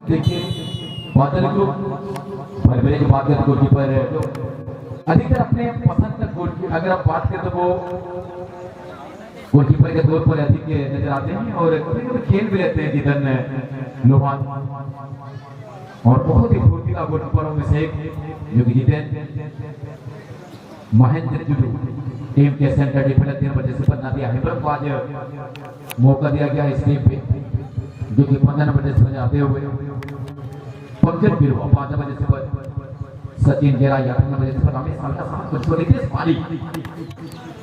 देखिए बादल ग्रुप भरभरे के बाद गोलकीपर अधिकतर अपने पसंद का गोल अगर आप बात करें तो वो गोलकीपर के तौर पर अधिक नजर आते हैं और कभी खेल भी रहते हैं जितन लोहान और बहुत ही फुर्तीला गोलकीपरों में से एक जो कि जितेन महेंद्र जुडू टीम के सेंटर डिफेंडर 3 नंबर जैसे पर नादिया हेब्रम को आज मौका दिया गया इस टीम पे जो कि 15 नंबर जैसे पर आते हुए पंकज बिरवा 5 नंबर जैसे पर सचिन गेराई 8 नंबर जैसे पर हमें साल का साथ कुछ रितेश पाली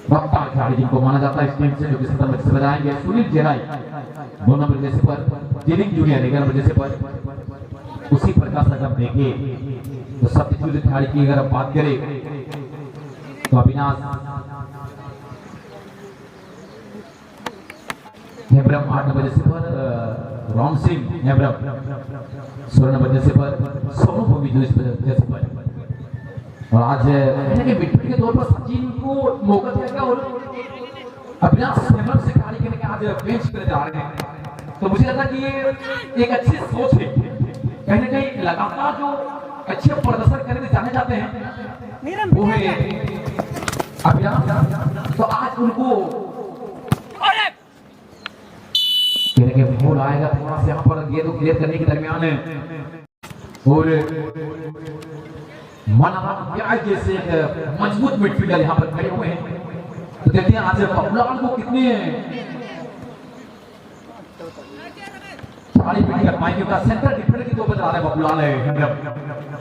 रफ्तार खिलाड़ी जिनको माना जाता है इस टीम से जो कि 17 नंबर से बजाएंगे सुनील गेराई 2 नंबर जैसे पर जिनिंग जूनियर 11 नंबर जैसे पर उसी प्रकार से हम देखें तो सब्सिट्यूट खिलाड़ी की अगर हम बात करें तो अविनाश हेब्रम 8 नंबर जैसे पर राम सिंह हेब्रम 16 नंबर जैसे पर सोनू भूमि जैसे पर और आज मिडफील्ड के तौर पर सचिन को मौका दिया गया और अविनाश हेब्रम से खिलाड़ी के लिए आज बेंच पर जा रहे हैं तो मुझे लगता कि ये एक अच्छी सोच है कहीं ना कहीं लगातार जो अच्छे प्रदर्शन करने जाने जाते हैं वो है अभियान तो आज उनको बोल आएगा थोड़ा सा यहाँ पर ये तो क्लियर करने के दरमियान है और मना जैसे एक मजबूत मिडफील्डर यहाँ पर खड़े हुए हैं तो देखते हैं आज बबुलाल को कितने खिलाड़ी पिट कर पाएंगे उनका सेंटर डिफेंडर की 2 बजा रहा है बबुलाल है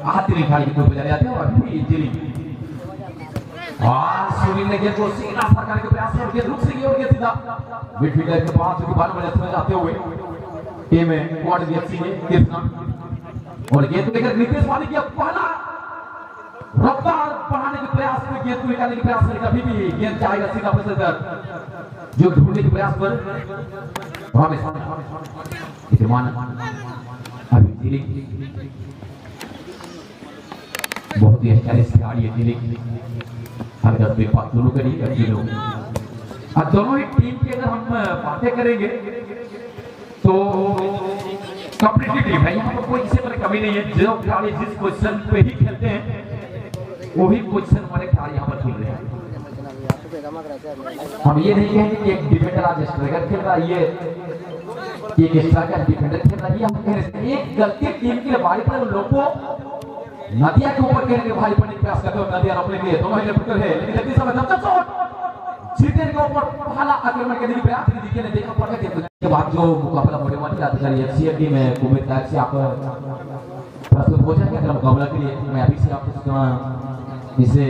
हाथ नहीं खिलाड़ी की 2 बजा जाते हैं और अभी भी इंजरी सुनील ने गेंद को सीधा सरकार के प्रयास से गेंद रुक से गई और गेंद सीधा मिडफील्डर के पास जो कि 12 बजे जाते हुए टीम में क्वाड वीएफसी ने कितना और गेंद को लेकर नितेश पाली की पहला रफ्तार बढ़ाने के प्रयास में गेंद को निकालने के प्रयास में कभी भी गेंद जाएगा सीधा प्रसर जो ढूंढने के प्रयास पर वहां में विद्यमान अभी दिल्ली बहुत ही स्टाइलिश खिलाड़ी है दिल्ली हर दस पे बात दोनों करी अच्छी लोग अब दोनों ही टीम की अगर हम बातें करेंगे तो कम्प्लीटली टीम है यहाँ पर कोई किसी पर कमी नहीं है जो खिलाड़ी जिस पोजीशन पे ही खेलते हैं वही पोजीशन वाले खिलाड़ी यहाँ पर खेल रहे हैं हम ये नहीं कहेंगे कि एक डिफेंडर आज स्ट्राइकर खेल रहा है ये एक स्ट्राइकर डिफेंडर खेल रहा है हम कह रहे हैं एक गलती टीम की बारी पर उन लोगों को नदिया के ऊपर खेलने के भाई पड़ने का प्रयास करते हो नदिया अपने लिए दोनों ही लेफ्ट है लेकिन जल्दी समय जब तक शॉट जीतने के ऊपर पहला आक्रमण करने की प्रयास की देखिए ने देखा पड़ा के बाद जो मुकाबला होने वाली बात करी एफसीए टीम में कुबेर ताज से आप प्रस्तुत हो जाएंगे अगर मुकाबला के लिए मैं अभी से आपको इसे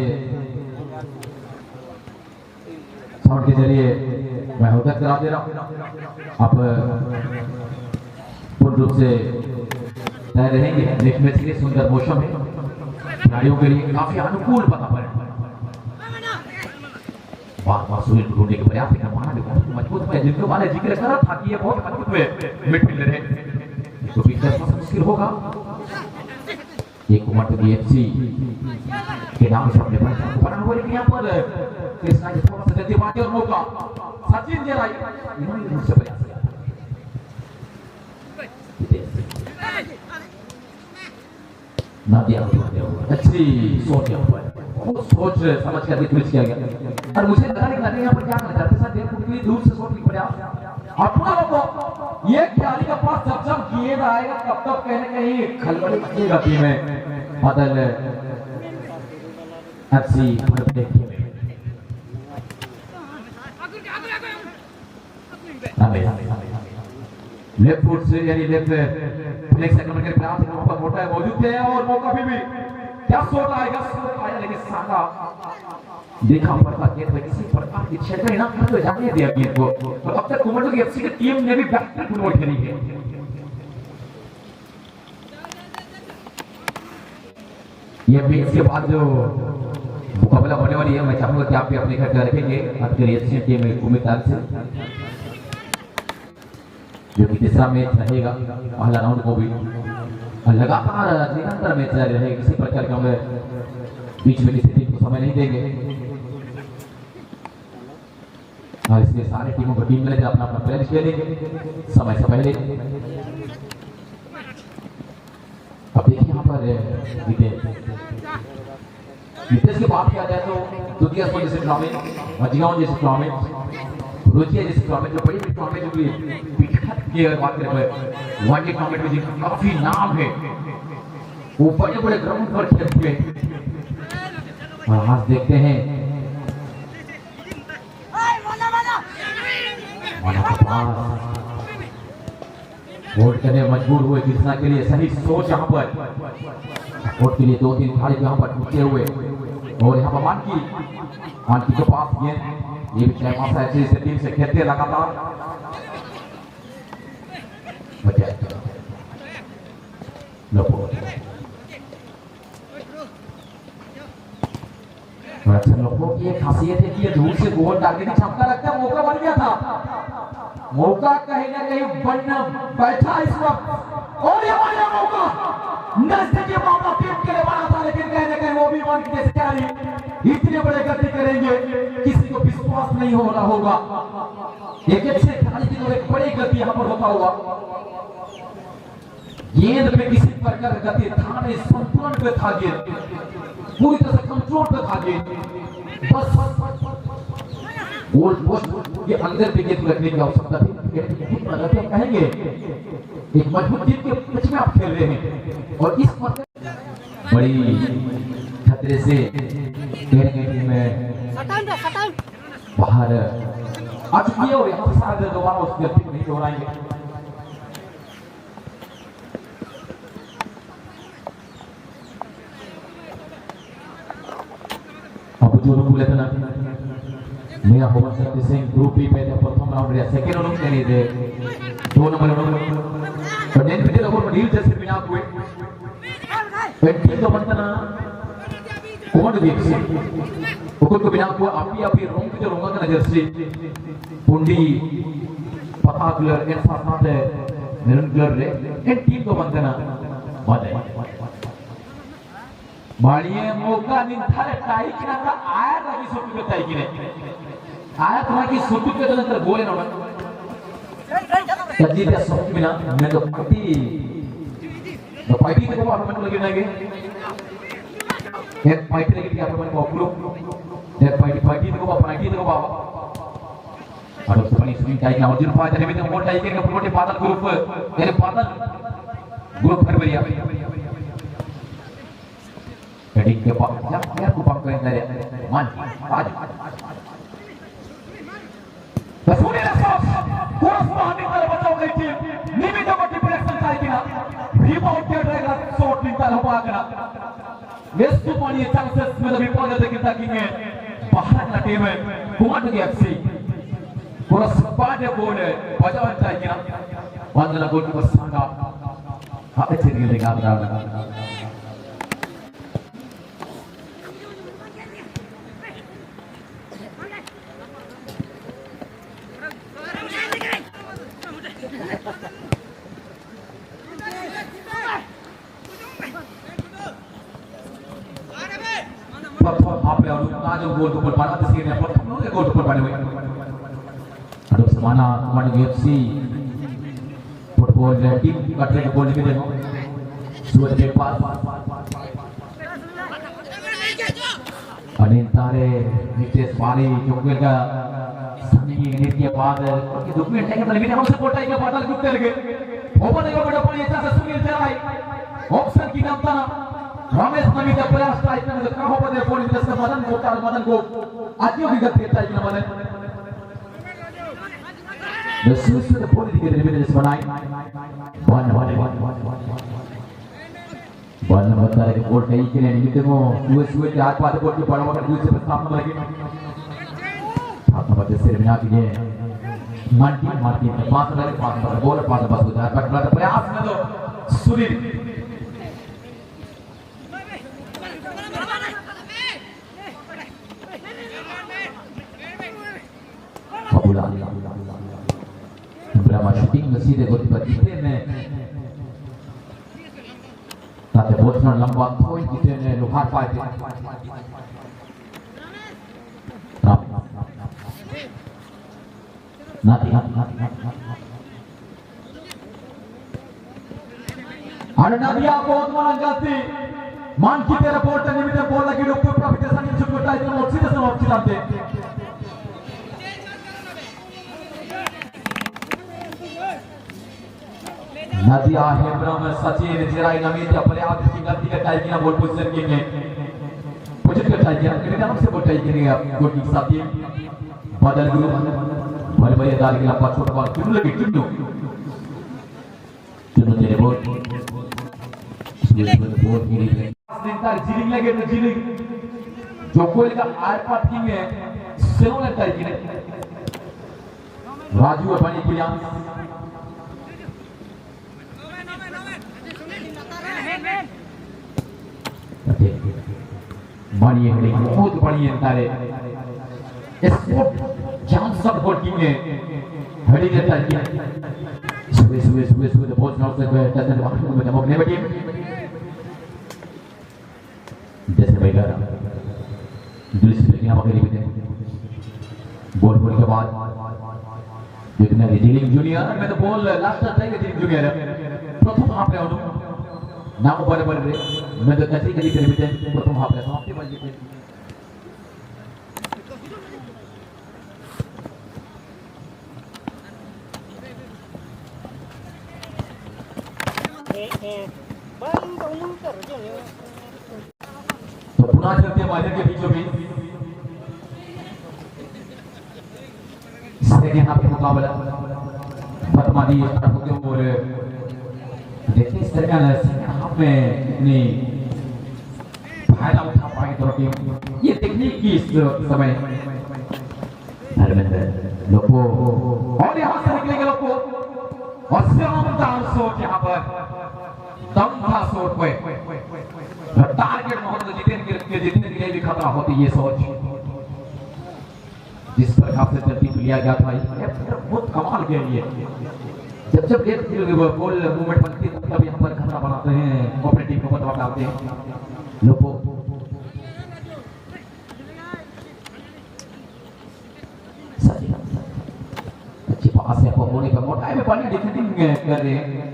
साउंड के जरिए मैं अवगत करा दे रहा हूं आप पूर्ण रूप से तय रहेंगे देखने के लिए सुंदर मौसम है खिलाड़ियों के लिए काफी अनुकूल वातावरण बार सुनील ढूंढने के प्रयास है माना भी बहुत मजबूत है जिनके बारे में जिक्र करा था कि ये बहुत मजबूत मिडफील्डर है तो फिर मुश्किल होगा ये कुमार बीएफसी के नाम से अपने बना हुआ लेकिन यहाँ पर कृष्णा जी थोड़ा सा जल्दी मारते और मौका सचिन गेराई इन्होंने दूर से प्रयास किया नादिया अच्छी सोच है बहुत सोच समझ कर रिक्वेस्ट किया गया और मुझे लगा कि नादिया यहाँ पर क्या करना चाहते सर देर के लिए दूर से शॉट की प्रयास अपना लोगों ये खिलाड़ी का पास जब जब गेंद आएगा तब तब कहीं ना कहीं खलबली मचेगा टीम में बदल एफसी देखिए लेफ्ट फुट से यानी लेफ्ट फ्लेक्स आक्रमण के प्रयास से वहां पर मोटा है मौजूद है और मौका भी क्या शॉट आएगा लेकिन सादा देखा पड़ता गेंद में किसी प्रकार की क्षेत्र ना खत्म हो जाने दिया गेंद को और अब तक कुमार की एफसी की टीम ने भी बेहतर फुटबॉल खेली है ये भी इसके बाद जो मुकाबला होने वाली है मैं चाहूंगा कि आप भी अपने घर पे रखेंगे आपके एफसी टीम में उम्मीदवार से जो कि तीसरा मैच रहेगा पहला राउंड को भी लगातार निरंतर मैच जारी रहेगा किसी प्रकार का हमें बीच में किसी टीम को समय नहीं देंगे और इसलिए सारे टीमों को टीम मैनेजर अपना अपना प्लेयर खेलेंगे समय से पहले पर नितेश की बात किया जाए तो दुनिया को जैसे टूर्नामेंट, जिगांव जैसे टूर्नामेंट, रोजिया जैसे टूर्नामेंट, जो बड़ी टूर्नामेंट जो भी विख्यात की बात करें वनडे टूर्नामेंट में जिनका काफी नाम है, वो बड़े बड़े ग्राउंड पर खेलते हैं। और आज देखते हैं वोट करने मजबूर हुए कृष्णा के लिए, सही सोच यहाँ पर वोट के लिए 2-3 खिलाड़ी यहाँ पर टूटे हुए, और यहाँ पर मानकी के पास ये भी ऐसे टीम से खेलते लगातार लोगों की एक खासियत है कि ये दूर से गोल डालने की क्षमता रखता है। मौका बन गया था, मौका कहीं ना कहीं बनना बैठा इस वक्त, और ये वाला मौका नजदीकी मामला टीम के लिए बना था, लेकिन कहीं ना कहीं वो भी मान के खिलाड़ी इतने बड़े गलती करेंगे किसी को विश्वास नहीं हो रहा होगा। एक अच्छे खिलाड़ी की तो एक बड़ी गलती यहाँ पर होता हुआ, गेंद में किसी प्रकार गति था नहीं, संतुलन पे था गेंद, पूरी तरह से कंट्रोल पे था गेंद, बस गोल पोस्ट के अंदर पे गेंद रखने की आवश्यकता थी। कहेंगे एक मजबूत टीम के बीच में आप खेल रहे हैं, और इस बड़ी खतरे से टीम में बाहर आ चुकी है, और यहाँ से शायद दोबारा उस गलती को नहीं दोहराएंगे। जो बोले थे ना, मेरा human Shakti Singh group B पे प्रथम राउंड रे सेकंड राउंड के लिए 2 नंबर तो नेन पे लोगों को डील जैसे बिना हुए पेंटिंग तो बनता ना कौन देख से उनको को बिना हुआ आप ही रोंग जो रोंगा का नजर से पुंडी पता क्लियर के साथ है मेरन क्लियर रे एक टीम तो बनता ना बात है बाड़िए मौका निंथारे टाई की ना आया लगी सुट्टू के टाई की ने आया तुम्हारा की सुट्टू के तो नंतर गोले ना कजी ते सब मिला मैं तो पार्टी देखो आप मन लगे नागे एक पार्टी लगी आप मन को अपलो एक पार्टी देखो आप पार्टी देखो बाबा और तो पानी स्विंग टाई ना अर्जुन पाजा ने भी तो मोटा टाई के मोटे बादल ग्रुप यानी बादल ग्रुप भर भरिया Jadi ke pak, ya aku pakai dari man, आज Basuri Rasos, kurang pahami kalau bacau ke tim, ni भी तो बच्चे प्रेक्षण चाहिए कि ना, rebound क्या रहेगा, shot निकल हो पाएगा, वेस्ट तो पानी chances में तो विपद है कि ताकि में बाहर का टीम है, कुमार की FC, पूरा स्पाड है बोल है, बचाव चाहिए कि ना, वांदना गोल की बसांगा, हाँ अच्छे नहीं लेगा आप जो गोल को पर पाना किसी ने प्रथम लोग गोल पर पाने हुए अदब समाना कमांड यूएफसी फुटबॉल टीम कटरे के गोल निकले सूरज के पास अनिल तारे नितेश पाली चौके का सनी नीति के बाद उनके डॉक्यूमेंट है कि मतलब हमसे सपोर्ट है कि बादल ग्रुप करके ओपन है बड़ा पानी ऐसा से सुनील चलाई ऑप्शन की नाम था रमेश नमी का प्रयास था इतना तो कहां पर फोन इंटरेस्ट का मदन को आदियों की गलती था कि Madan the suicide the political evidence बनाई वन बता रहे कोर्ट नहीं के लिए निमित्त में सुए के हाथ पाते कोर्ट के बड़ा बड़ा दूसरे प्रस्ताव में लगे आप बच्चे से बिना के मार्टी पास बोल पास बस हो जाए बट प्रयास में तो Sunil Berapa shooting masih deh gol kita ne, tapi bosman lamba point kita ne luar paite. Nanti. Ada Nadia बहुत mana gati man kita report ni kita bola lagi doktor profesor ni cukup tak itu opsi nanti. Nadia Hebram Sachin Jirai Namit अपने आप की गलती का type किया बोल position के लिए पोजीशन का टाइप किया कितने नाम से बोल टाइप किया गोल की साथी बदल ग्रुप बड़े-बड़े दाल के लंबा छोटा बॉल क्यों लगे क्यों तेरे बोल बोल गिरी सेंटर जिलिंग लगे तो जिलिंग जो कोई का आर पाट की में सेनो लगता है कि राजू अपनी प्रिया बढ़िया है बहुत बढ़िया तारे स्पोर्ट जान सब बोल की में हड़ी देता है सुबह तो बहुत नॉट से बैठता है वक्त में जब अपने बैठे जैसे भाई लगा दूसरी स्पिन हम अकेले बैठे बॉल के बाद जितना रिजिलिंग जूनियर मैं तो बॉल लास्ट टाइम रिजिलिंग जूनियर प्रथम हाफ पे आउट नाम बड़े मैं तो कैसे करी बैठे प्रथम हाफ पे समाप्ति बन गई तो पुनः चलते हैं मैदान के बीचों बीच सेकंड हाफ का मुकाबला फतमानी और देखिए इस तरह का सेकंड हाफ में इतनी फायदा उठा पाएंगे दोनों टीम ये टेक्निक की इस समय धर्मेंद्र लोगों और यहाँ से निकलेंगे लोगों और शानदार शॉट यहाँ पर दम था शॉट पे टारगेट मोहम्मद जीतने के लिए भी खतरा होती ये सोच जिस प्रकार से तरतीब लिया गया था बहुत कमाल के लिए जब ये बॉल मूवमेंट बनती है तब यहाँ पर खतरा बनाते हैं ऑपरेटिव को दबाव डालते हैं लोगों अच्छी पास है होने पर मोटाई में पानी डिफेंडिंग कर रहे हैं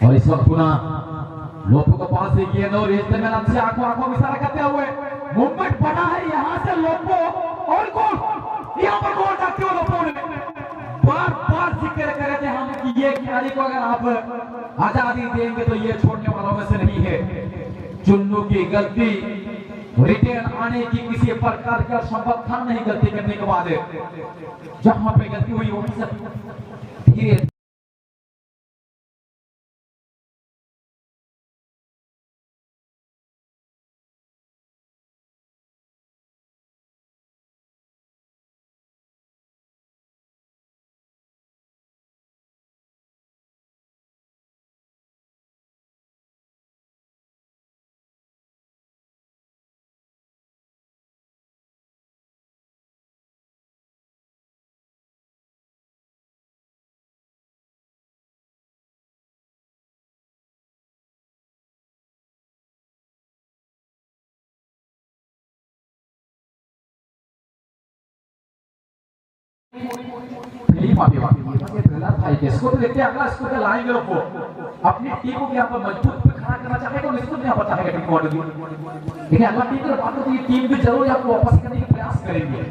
और इस वक्त पुनः लोगों को पास से किए और इस में अच्छे आंखों में इशारा करते हुए मूवमेंट बना है यहाँ से लोगों और गोल यहाँ पर गोल डालते हुए लोगों ने बार जिक्र करे थे हम कि ये खिलाड़ी को अगर आप आजादी देंगे तो ये छोड़ने वालों में से नहीं है चुन्नू की गलती रिटर्न आने की किसी प्रकार का संभव था नहीं गलती करने के बाद जहां पे गलती हुई वहीं से धीरे फिलिप आगे ये पहला था इसको तो लेके अगला इसको तो लाएंगे लोग अपनी टीम को यहाँ पर मजबूत पे खड़ा करना चाहेगा तो निश्चित यहाँ पर चाहेगा टीम को देखिए अगला टीम की बात होती है टीम भी जरूर आपको वापस करने का प्रयास करेंगे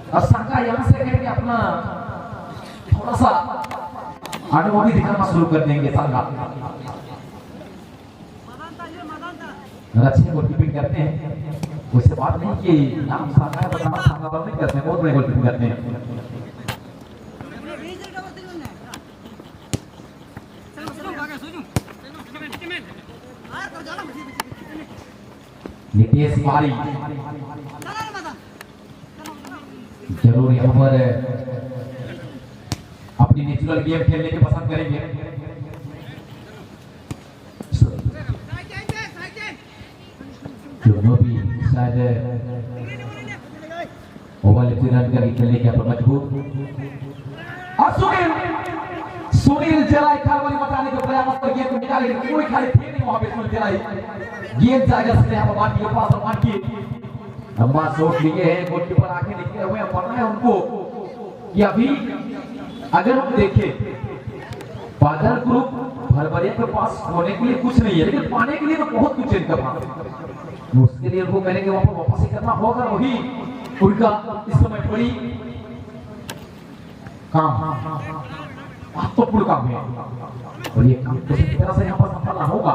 और संघा यहाँ से कहेंगे अपना थोड़ा सा आनुवानी दिखाना शुरू कर देंगे संघा अच्छे गोलकीपिंग करते हैं उससे बात नहीं कि नाम संघा है बताना संघा तो नहीं करते बहुत बड़े गोलकीपिंग करते हैं नितेश पारी जरूर यहाँ पर अपनी नेचुरल गेम खेलने की पसंद करेंगे दोनों भी शायद ओवर रन करके खेलने के पर मजबूर और सुनील जलाई खाली बताने के प्रयास पर गेंद को निकाले कोई खाली थे नहीं वहां पे सुनील जलाई गेंद जाएगा सीधे यहाँ पर मान के पास और मान की लंबा शॉट लिए हैं गोलकीपर आके निकले हुए हैं पता है उनको कि अभी अगर हम देखें बादल ग्रुप हलबरिया के पास होने के लिए कुछ नहीं है, लेकिन पाने के लिए तो बहुत कुछ है इनका पास। उसके लिए वो कहने के वापस ही करना होगा, वही उनका इस समय बड़ी काम महत्वपूर्ण काम है। और ये काम किसी तरह से यहाँ पर सफल होगा,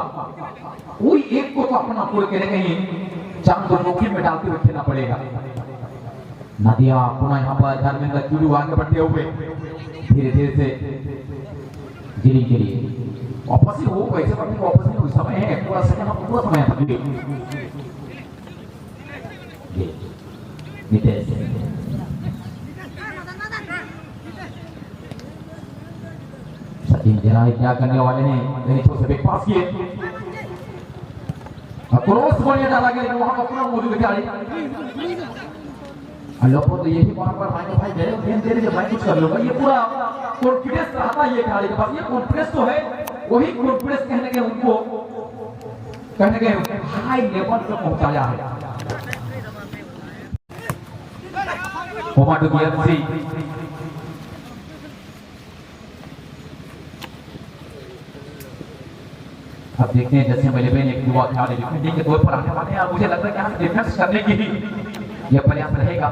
कोई एक को तो अपना पूरे कहीं कहीं चांद और जोखिम में डालते हुए खेलना पड़ेगा। नदिया पुनः यहाँ पर धर्मेंद्र चुरू आगे बढ़ते हुए धीरे धीरे से गिरी के लिए वापस ही हो, वैसे बढ़ने को वापस ही समय है, पूरा सेकंड हम पूरा समय है। नितेश सचिन जनाई क्या करने वाले हैं, लेकिन छोटे से पास किए क्रॉस बढ़िया डाला गया, लेकिन वहां पर पूरा मौजूद खिलाड़ी लोगों तो यही बार बार भाई भाई दे रहे हैं भाई कुछ कर लूंगा, ये पूरा कॉन्फिडेंस रहता है ये खिलाड़ी के पास। ये कॉन्फिडेंस तो है, वही कॉन्फिडेंस कहने के उनको कहने के हाई लेवल पे पहुंचाया है। अब देखते हैं जैसे मेरे बहन एक युवा खिलाड़ी डिफेंडिंग के तौर पर आने वाले हैं, मुझे लगता है कि यहाँ डिफेंस करने की ही यह प्रयास रहेगा।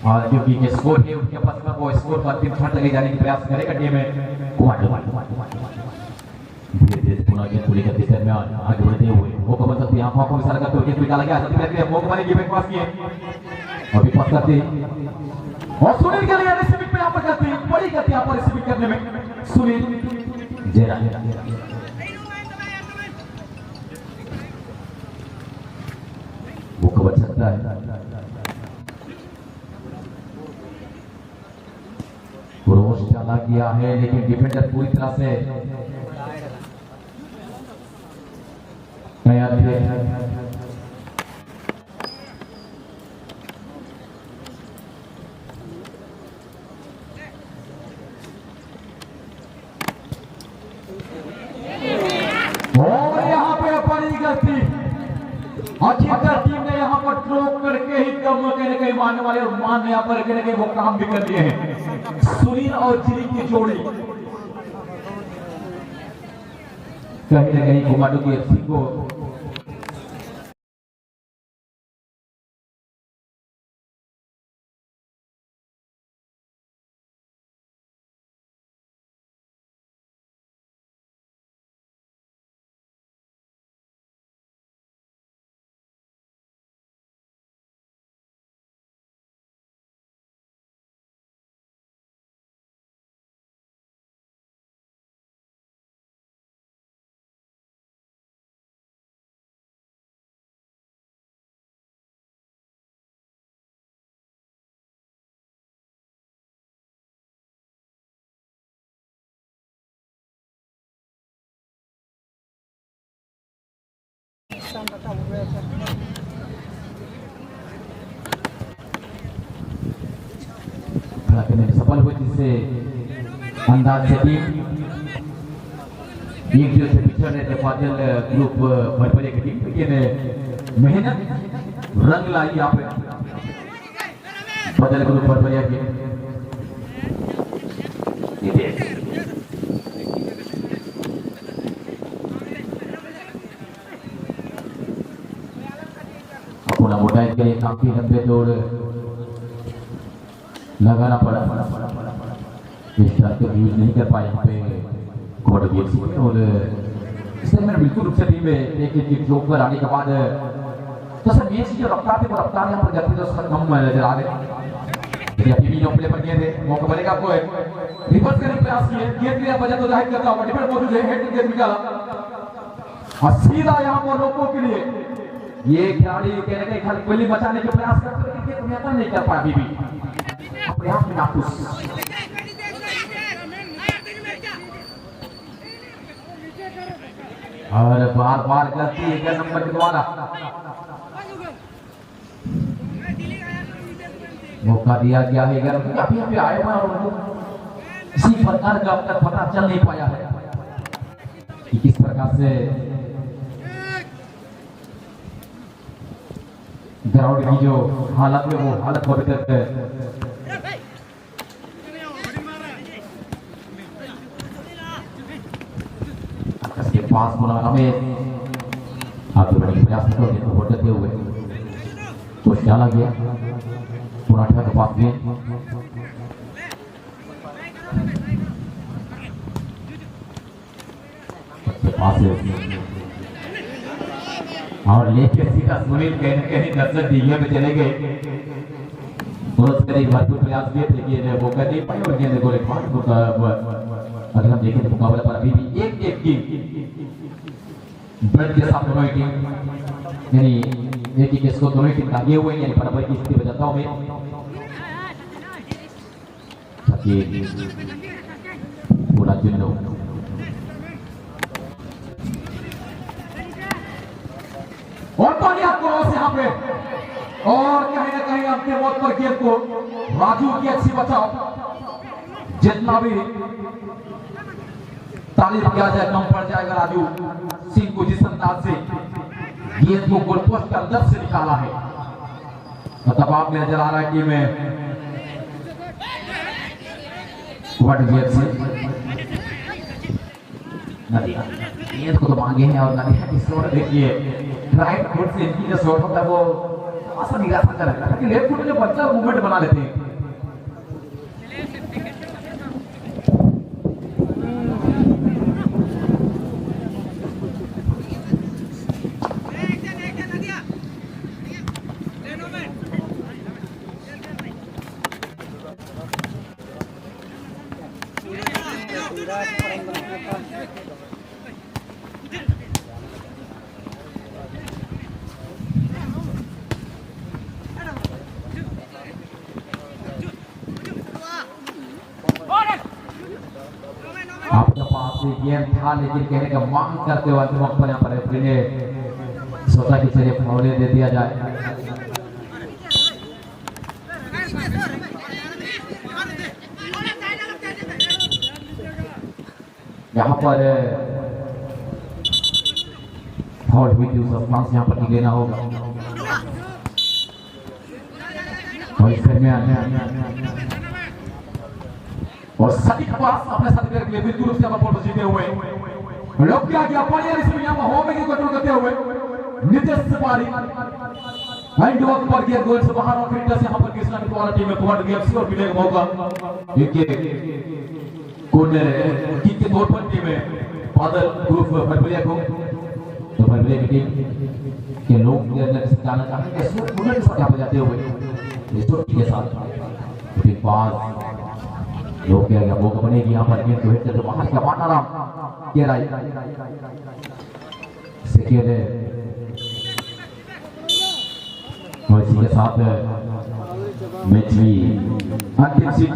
और क्योंकि ये स्कोर है उनके पास में, वो स्कोर पर 3 शॉट लगे जाने की प्रयास करेगा टीम में। धीरे धीरे पुनः गेंद पूरी करते समय आगे बढ़ते हुए वो कबल सकती है, आंखों को इशारा करते हुए गेंद निकाला गया, जल्दी करके वो कमाने की पास किए अभी पास करते और सुनील के लिए रिसीविंग पे यहाँ पर करते हैं, बड़ी गति यहाँ पर रिसीविंग करने में सुनील जेरा वो कवर सकता है। क्रॉस डाला गया है, लेकिन डिफेंडर पूरी तरह से तैयार थे। और यहाँ पे बड़ी गलती आखिरकार टीम ने यहाँ पर ड्रॉ करके ही कम कहने के मारने वाले और मान यहाँ पर कहने के वो काम भी कर लिए हैं। सुनील और जिरी की जोड़ी कहीं ना कहीं घुमाडू की एफसी को सफल हुई, जिससे अंदाज से टीम एक जो से पिछड़ रहे थे फाजिल ग्रुप भरभरे की टीम ने मेहनत रंग लाई यहाँ पे फाजिल ग्रुप भरभरिया की। अपना मोटाई के लिए काफी लंबे दौड़ लगाना पड़ा, इस तरह के यूज नहीं कर पाए यहाँ पे और इससे मैंने बिल्कुल रूप से टीम में एक जोकर आने के बाद तो सर मैच की जो रफ्तार थी वो रफ्तार यहाँ पर जाती तो सर कम नजर आ रहे। अभी जो प्ले पर किए थे मौका बनेगा आपको रिवर्स करने का प्रयास किए, गेंद लिया बजा तो जाहिर करता हुआ डिफेंड मौजूद है, हेड गेंद निकाला और सीधा यहाँ पर रोको के लिए ये खिलाड़ी कहने के खाली गोली बचाने के प्रयास करते हैं, लेकिन नेता नहीं कर पाया अभी भी अपने आप में नाखुश। और बार बार गलती है नंबर के द्वारा, मौका दिया गया है अभी अभी आए हुए और इसी प्रकार का अब तक पता चल नहीं पाया है कि किस प्रकार से ग्राउंड की जो हालत है वो हालत को अभी तक पास बोला रमेश आगे बढ़ने की प्रयास करते हैं वोट देते हुए तो डाला गया पुराठा के पास गेंद पास और लेके सीधा सुनील कहीं न कहीं नजर डीगे में चले गए तुरंत करीब भरपूर प्रयास किए थे कि वो कर नहीं पाए और गेंद गोले फाड़ होता अगर हम देखें तो मुकाबले पर अभी भी एक की ब्लड के साथ दोनों टीम यानी एक ही स्कोर दोनों टीम आगे हुए यानी बराबर की स्थिति बचाता हूं मैं पूरा चिन्ह और बढ़िया क्रॉस यहाँ पे और कहीं ना कहीं अंतिम वक्त पर गेंद को राजू की अच्छी बचाव जितना भी तारीफ किया जाए कम पड़ जाएगा राजू सिंह को जिस अंदाज से गेंद को गोलपोस्ट के अंदर से निकाला है दबाव में नजर आ रहा है टीम में गेंद से नदिया गेंद को तो मांगे हैं और नदिया की शॉट देखिए राइट फुट से इनकी जो शॉट होता है वो आसान निराशा कर रहा है कि लेफ्ट फुट जो बच्चा मूवमेंट बना लेते हैं आपके पास गेंद था लेकिन कहने का मांग करते हुए अंतिम वक्त पर यहाँ पर रेफरी ने सोचा कि चलिए फाउल दे दिया जाए यहाँ पर फाउल हुई थी उस अफमान से यहाँ पर लेना होगा और इस में और सभी के पास अपने साथी के लिए बिल्कुल उससे बॉल जीते हुए लोग क्या किया पानी इसमें यहां होम में कंट्रोल करते हुए नितेश तिवारी एंड वक्त पर गेंद गोल से बाहर और फिर यहां पर कृष्णा की द्वारा टीम में पॉइंट गेम्स और मिलेगा मौका देखिए कोने किक के तौर पर टीम में बादल ग्रुप भरभलिया को तो भरभलिया की टीम के लोग जाना चाहते हैं इसको पूर्ण के साथ यहां पर जाते हुए इस चोटी के साथ फिर पास लोग क्या गया मौका बनेगी यहाँ पर गेंद को हिट करके बाहर क्या मारना राम के राय सेकेंड और इसी के साथ मैच भी अंतिम सीट